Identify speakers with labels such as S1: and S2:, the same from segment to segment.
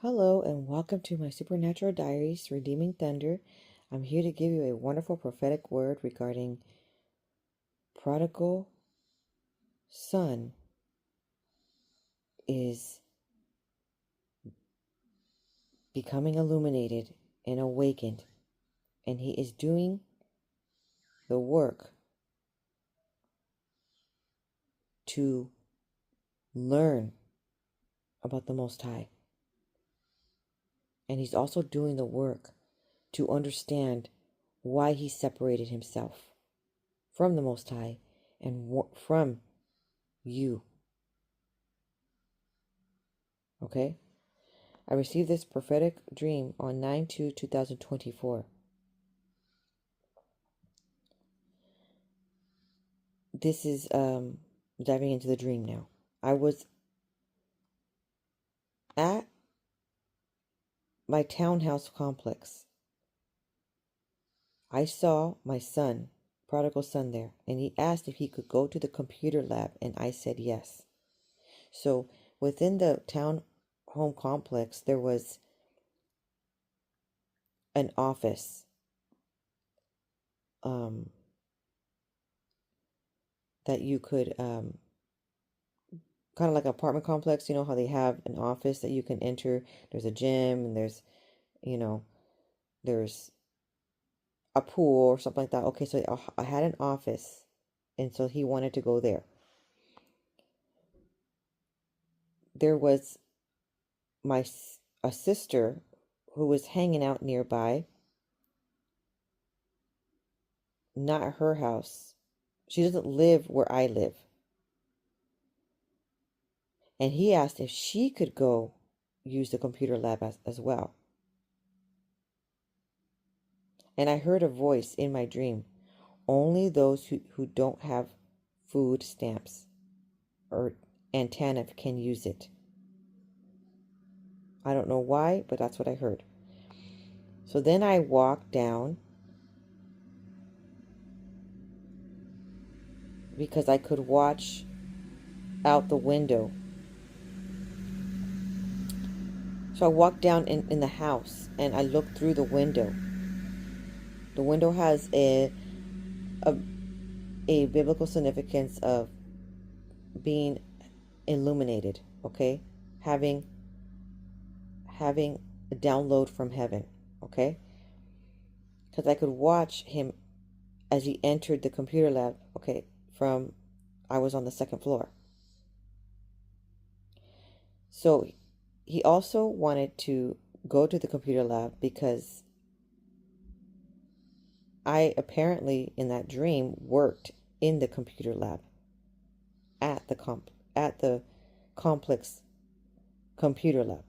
S1: Hello and welcome to my Supernatural Diaries, Redeeming Thunder. I'm here to give you a wonderful prophetic word regarding prodigal son is becoming illuminated and awakened, and he is doing the work to learn about the Most High. And he's also doing the work to understand why he separated himself from the Most High and from you. Okay? I received this prophetic dream on 9/2/2024. This is diving into the dream now. I was at my townhouse complex. I saw my son, prodigal son, there, and he asked if he could go to the computer lab, and I said yes. So within the town home complex, there was an office that you could kind of like an apartment complex. You know how they have an office that you can enter. There's a gym and there's there's a pool or something like that. Okay, so I had an office, and so he wanted to go there. There was a sister who was hanging out nearby. Not her house. She doesn't live where I live. And he asked if she could go use the computer lab as well. And I heard a voice in my dream. Only those who don't have food stamps or antenna can use it. I don't know why, but that's what I heard. So then I walked down because I could watch out the window. So I walked down in the house and I looked through the window. The window has a biblical significance of being illuminated, okay? Having a download from heaven, okay? Because I could watch him as he entered the computer lab, okay, I was on the second floor. So he also wanted to go to the computer lab because I apparently in that dream worked in the computer lab at the complex computer lab.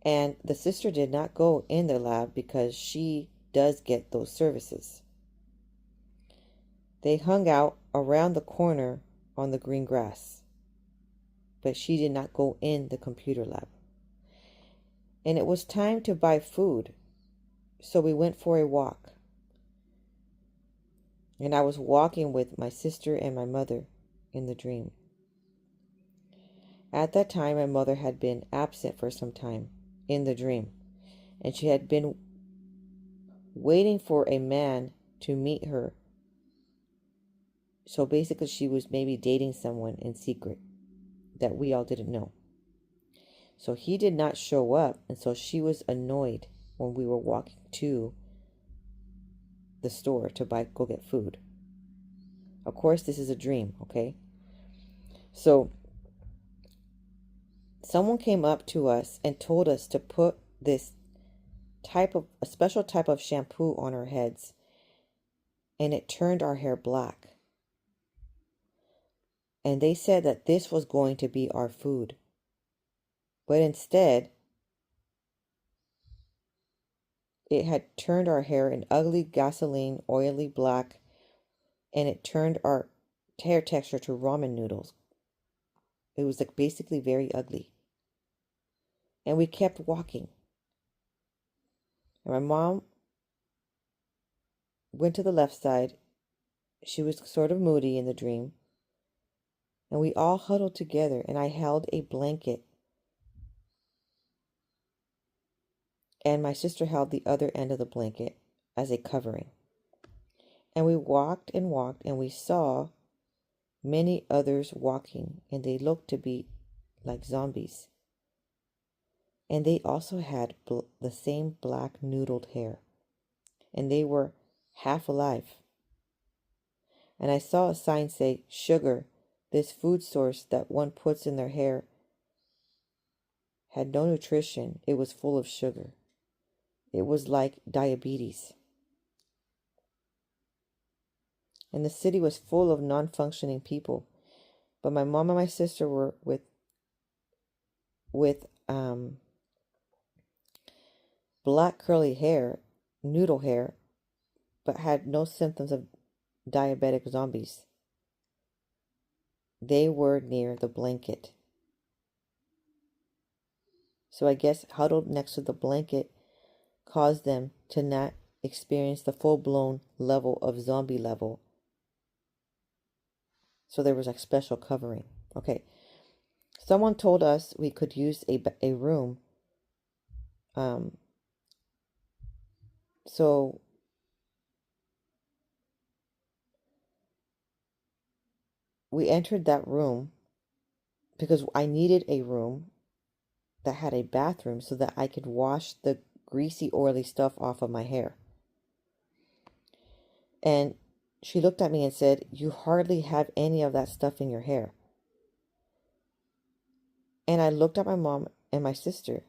S1: And the sister did not go in the lab because she does get those services. They hung out around the corner on the green grass, but she did not go in the computer lab. And it was time to buy food, so we went for a walk. And I was walking with my sister and my mother in the dream. At that time, my mother had been absent for some time in the dream, and she had been waiting for a man to meet her. So basically, she was maybe dating someone in secret that we all didn't know. So he did not show up, and so she was annoyed when we were walking to the store to go get food. Of course, this is a dream, okay? So someone came up to us and told us to put this a special type of shampoo on our heads, and it turned our hair black. And they said that this was going to be our food. But instead, it had turned our hair an ugly gasoline, oily black, and it turned our hair texture to ramen noodles. It was like basically very ugly. And we kept walking. And my mom went to the left side. She was sort of moody in the dream. And we all huddled together, and I held a blanket, and my sister held the other end of the blanket as a covering. And we walked and walked, and we saw many others walking, and they looked to be like zombies. And they also had the same black noodled hair, and they were half alive. And I saw a sign say, "Sugar, this food source that one puts in their hair, had no nutrition. It was full of sugar. It was like diabetes." And the city was full of non-functioning people. But my mom and my sister were with black curly hair, noodle hair, but had no symptoms of diabetic zombies. They were near the blanket. So I guess huddled next to the blanket caused them to not experience the full-blown level of zombie level. So there was like special covering. Okay. Someone told us we could use a room. So we entered that room because I needed a room that had a bathroom so that I could wash the greasy, oily stuff off of my hair. And she looked at me and said, "You hardly have any of that stuff in your hair." And I looked at my mom and my sister.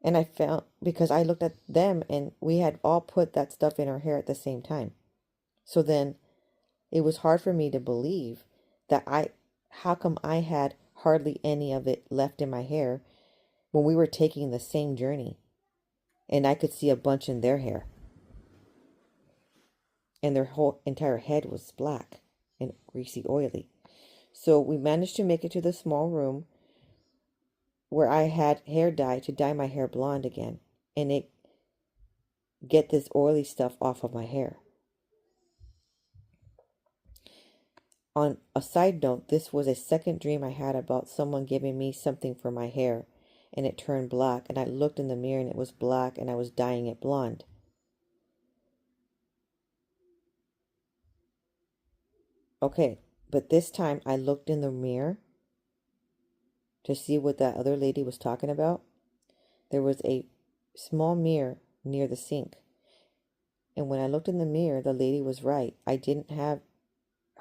S1: And I felt, because I looked at them and we had all put that stuff in our hair at the same time. So then it was hard for me to believe that how come I had hardly any of it left in my hair when we were taking the same journey and I could see a bunch in their hair and their whole entire head was black and greasy, oily. So we managed to make it to the small room where I had hair dye to dye my hair blonde again and get this oily stuff off of my hair. On a side note, this was a second dream I had about someone giving me something for my hair, and it turned black, and I looked in the mirror and it was black, and I was dyeing it blonde. Okay, but this time I looked in the mirror to see what that other lady was talking about. There was a small mirror near the sink, and when I looked in the mirror, the lady was right. I didn't have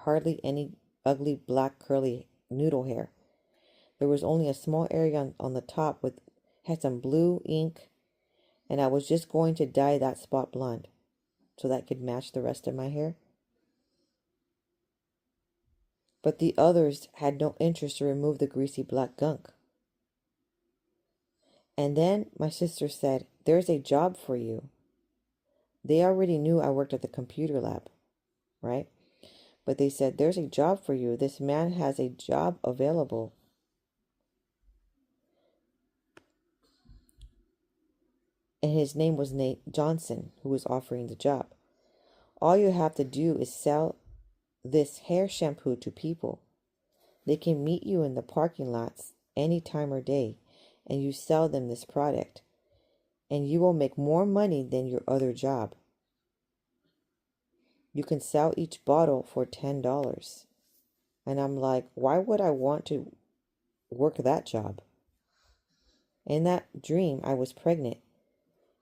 S1: hardly any ugly black curly noodle hair. There was only a small area on the top had some blue ink, and I was just going to dye that spot blonde so that could match the rest of my hair. But the others had no interest to remove the greasy black gunk. And then my sister said, "There's a job for you." They already knew I worked at the computer lab, right? But they said, "There's a job for you. This man has a job available." And his name was Nate Johnson, who was offering the job. "All you have to do is sell this hair shampoo to people. They can meet you in the parking lots any time or day, and you sell them this product, and you will make more money than your other job. You can sell each bottle for $10. And I'm like, why would I want to work that job? In that dream, I was pregnant,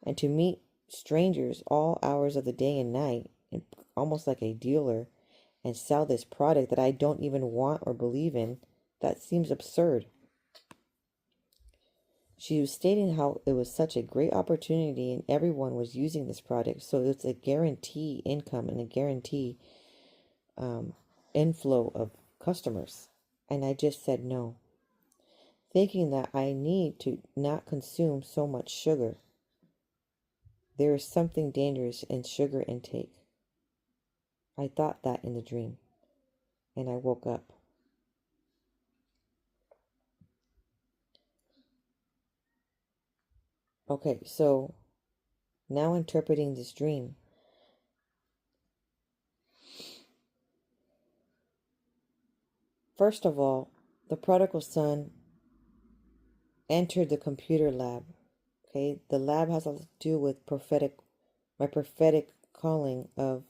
S1: and to meet strangers all hours of the day and night, and almost like a dealer, and sell this product that I don't even want or believe in, that seems absurd. She was stating how it was such a great opportunity and everyone was using this product, so it's a guarantee income and a guarantee inflow of customers. And I just said no, thinking that I need to not consume so much sugar. There is something dangerous in sugar intake. I thought that in the dream, and I woke up. Okay, so now interpreting this dream. First of all, the prodigal son entered the computer lab. Okay, the lab has a lot to do with my prophetic calling of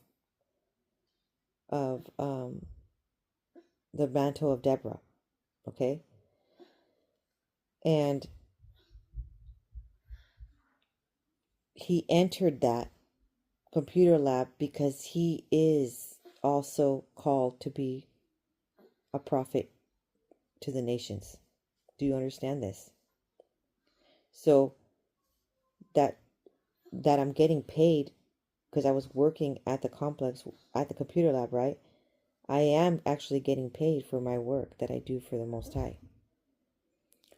S1: the mantle of Deborah. Okay, and he entered that computer lab because he is also called to be a prophet to the nations. Do you understand this? So that I'm getting paid because I was working at the complex, at the computer lab, right? I am actually getting paid for my work that I do for the Most High.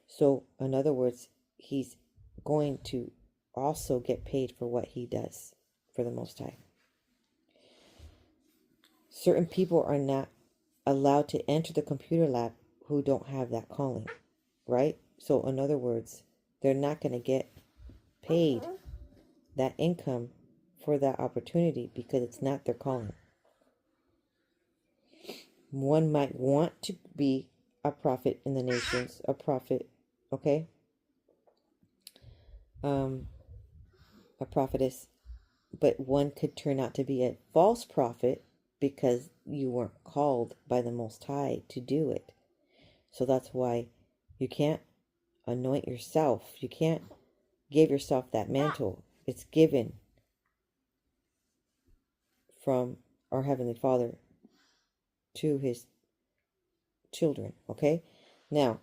S1: So, in other words, he's going to also get paid for what he does for the Most High. Certain people are not allowed to enter the computer lab who don't have that calling, right? So, in other words, they're not going to get paid that income for that opportunity because it's not their calling. One might want to be a prophet in the nations, a prophet, okay? A prophetess, but one could turn out to be a false prophet because you weren't called by the Most High to do it. So that's why you can't anoint yourself. You can't give yourself that mantle. It's given from our Heavenly Father to his children, okay? Now,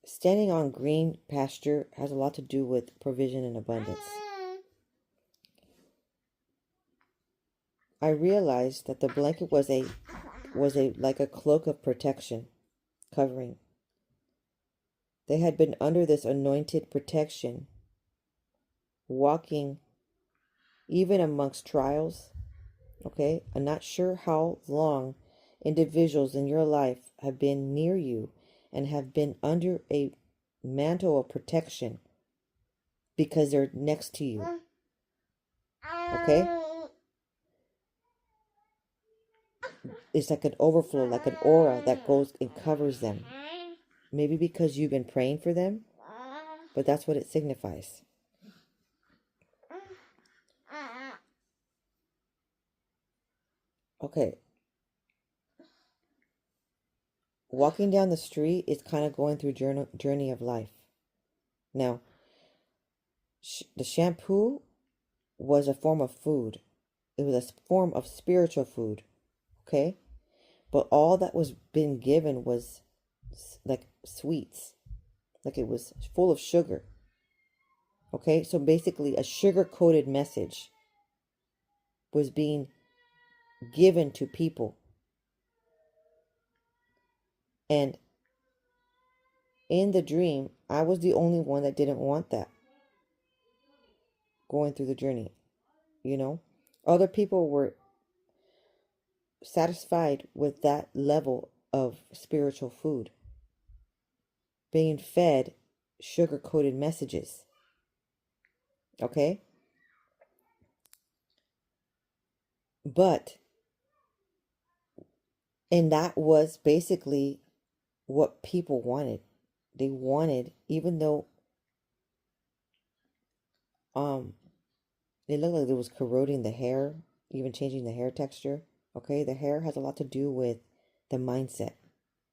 S1: standing on green pasture has a lot to do with provision and abundance. I realized that the blanket was like a cloak of protection, covering. They had been under this anointed protection, walking even amongst trials. Okay, I'm not sure how long individuals in your life have been near you and have been under a mantle of protection because they're next to you. Okay? It's like an overflow, like an aura that goes and covers them. Maybe because you've been praying for them, but that's what it signifies. Okay. Walking down the street is kind of going through journey of life. Now, the shampoo was a form of food. It was a form of spiritual food. Okay? But all that was being given was like sweets. Like it was full of sugar. Okay? So basically a sugar-coated message was being given to people. And in the dream, I was the only one that didn't want that. Going through the journey, you know? Other people were satisfied with that level of spiritual food. Being fed sugar-coated messages. Okay? And that was basically what people wanted. They wanted, even though it looked like it was corroding the hair, even changing the hair texture. Okay, the hair has a lot to do with the mindset.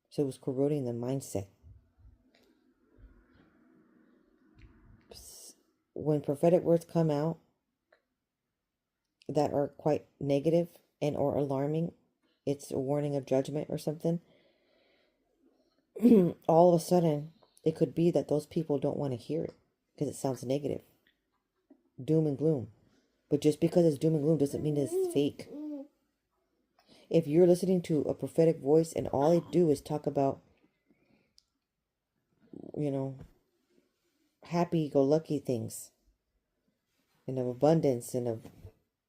S1: So it was corroding the mindset. When prophetic words come out that are quite negative and or alarming, it's a warning of judgment or something. All of a sudden, it could be that those people don't want to hear it because it sounds negative. Doom and gloom. But just because it's doom and gloom doesn't mean it's fake. If you're listening to a prophetic voice and all they do is talk about, happy-go-lucky things and of abundance and of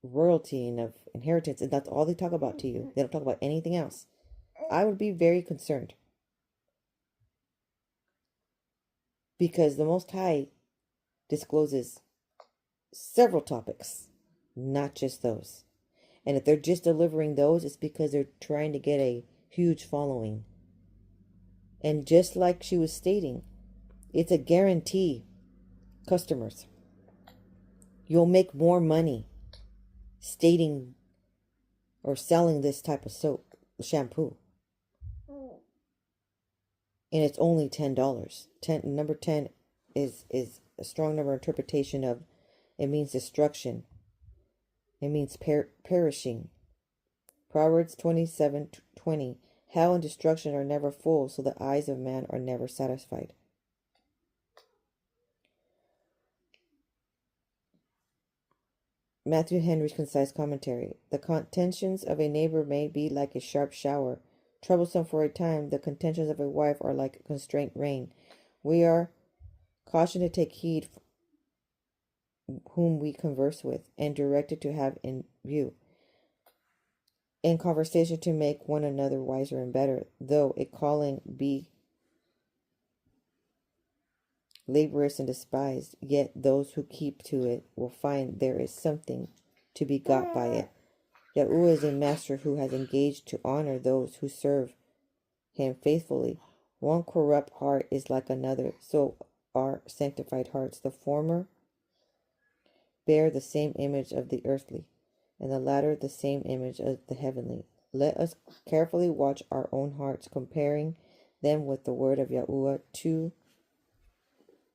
S1: royalty and of inheritance, and that's all they talk about to you, they don't talk about anything else, I would be very concerned. Because the Most High discloses several topics, not just those. And if they're just delivering those, it's because they're trying to get a huge following. And just like she was stating, it's a guarantee, customers. You'll make more money stating or selling this type of soap, shampoo. And it's only $10. Number 10 is a strong number interpretation of, it means destruction. It means perishing. Proverbs 27:20. Hell and destruction are never full, so the eyes of man are never satisfied. Matthew Henry's concise commentary. The contentions of a neighbor may be like a sharp shower, troublesome for a time. The contentions of a wife are like constrained rain. We are cautioned to take heed whom we converse with, and directed to have in view in conversation to make one another wiser and better, though a calling be laborious and despised, yet those who keep to it will find there is something to be got by it. Yahuah is a master who has engaged to honor those who serve him faithfully. One corrupt heart is like another, so are sanctified hearts. The former bear the same image of the earthly, and the latter the same image of the heavenly. Let us carefully watch our own hearts, comparing them with the word of Yahuah. Two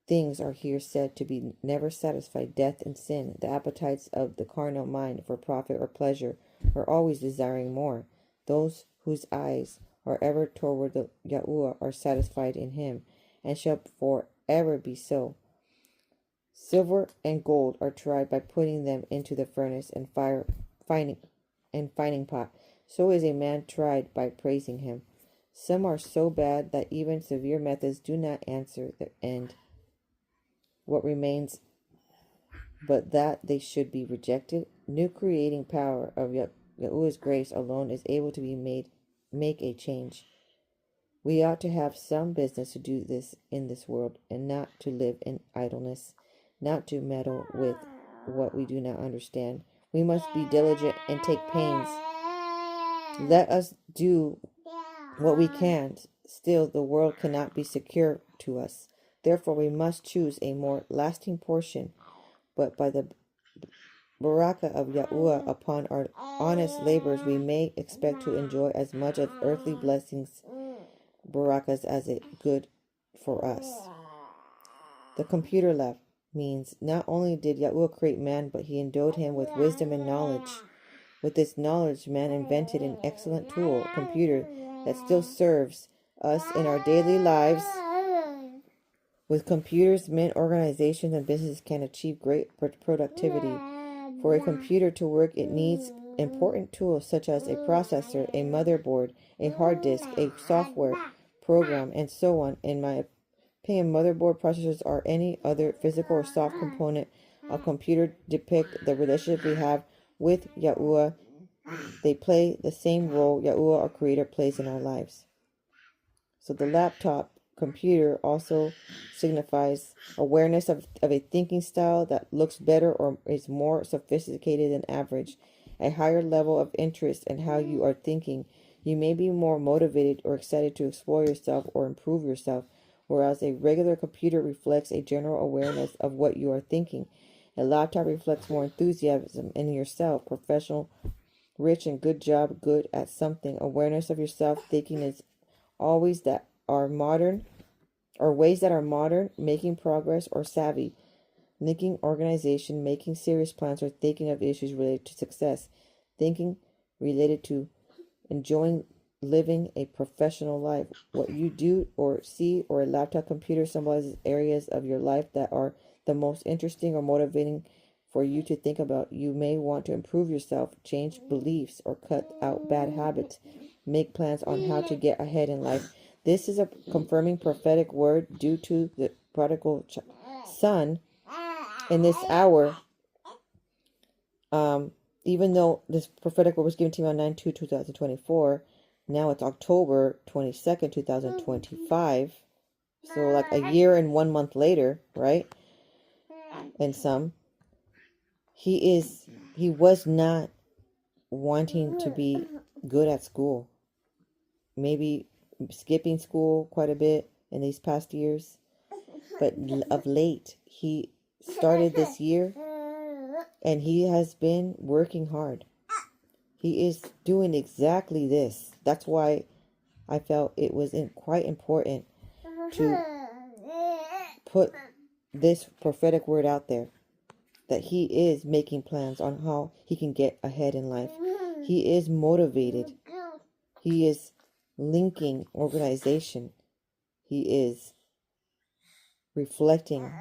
S1: things are here said to be never satisfied: death and sin. The appetites of the carnal mind for profit or pleasure are always desiring more. Those whose eyes are ever toward the Yahuah are satisfied in him, and shall forever be so. Silver and gold are tried by putting them into the furnace and fining pot. So is a man tried by praising him. Some are so bad that even severe methods do not answer the end. What remains but that they should be rejected? New creating power of Yahuah's grace alone is able to make a change. We ought to have some business to do this in this world, and not to live in idleness, not to meddle with what we do not understand. We must be diligent and take pains. Let us do what we can. Still, the world cannot be secure to us. Therefore, we must choose a more lasting portion. But by the barakah of Yahuah upon our honest labors, we may expect to enjoy as much of earthly blessings, barakahs, as it good for us. The computer left means not only did Yahuah create man, but he endowed him with wisdom and knowledge. With this knowledge, man invented an excellent tool, a computer, that still serves us in our daily lives. With computers, men, organizations, and businesses can achieve great productivity. For a computer to work, it needs important tools such as a processor, a motherboard, a hard disk, a software program, and so on. In my opinion, motherboard, processors, or any other physical or soft component of computer depict the relationship we have with Yahuah. They play the same role Yahuah, our creator, plays in our lives. So the laptop computer also signifies awareness of a thinking style that looks better or is more sophisticated than average, a higher level of interest in how you are thinking. You may be more motivated or excited to explore yourself or improve yourself, whereas a regular computer reflects a general awareness of what you are thinking. A laptop reflects more enthusiasm in yourself, professional, rich and good job, good at something. Awareness of yourself thinking is always that are modern, or ways that are modern, making progress, or savvy, linking organization, making serious plans, or thinking of issues related to success, thinking related to enjoying living a professional life. What you do or see or a laptop computer symbolizes areas of your life that are the most interesting or motivating for you to think about. You may want to improve yourself, change beliefs, or cut out bad habits. Make plans on how to get ahead in life. This is a confirming prophetic word due to the prodigal son in this hour. Even though this prophetic word was given to me on 9/2/2024, now it's October 22nd, 2025. So like a year and 1 month later, right? And he was not wanting to be good at school, maybe skipping school quite a bit in these past years, but of late he started this year and he has been working hard. He is doing exactly this. That's why I felt it was quite important to put this prophetic word out there, that he is making plans on how he can get ahead in life. He is motivated. He is linking organization. He is reflecting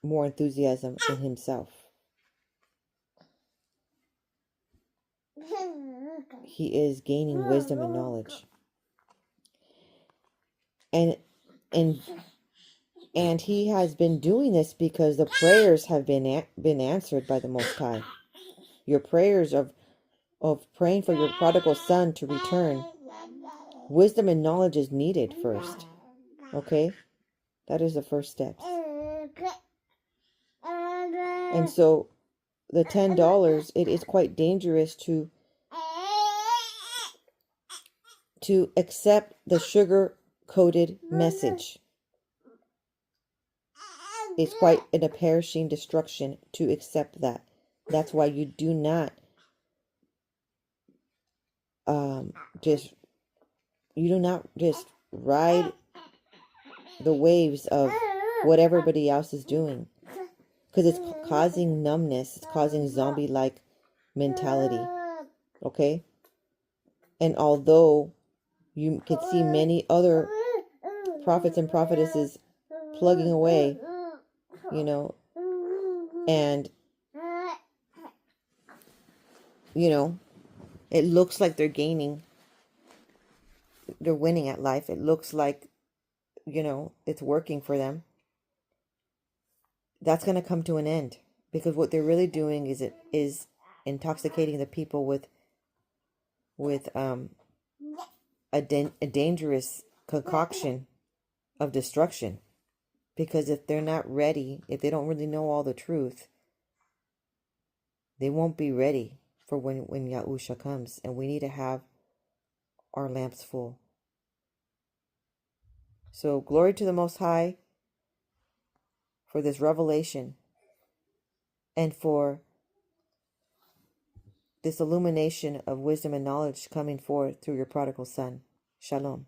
S1: more enthusiasm in himself. He is gaining wisdom and knowledge. And he has been doing this because the prayers have been answered by the Most High. Your prayers of praying for your prodigal son to return. Wisdom and knowledge is needed first. Okay? That is the first step. And so the $10, it is quite dangerous to accept the sugar-coated message. It's quite a perishing destruction to accept that. That's why you do not just ride the waves of what everybody else is doing, because it's causing numbness. It's causing zombie-like mentality. Okay? And although you can see many other prophets and prophetesses plugging away, and it looks like they're winning at life. It looks like, it's working for them. That's going to come to an end, because what they're really doing is intoxicating the people with a dangerous concoction of destruction. Because if they're not ready, if they don't really know all the truth, they won't be ready for when Yahusha comes. And we need to have our lamps full. So glory to the Most High for this revelation and for this illumination of wisdom and knowledge coming forth through your prodigal son. Shalom.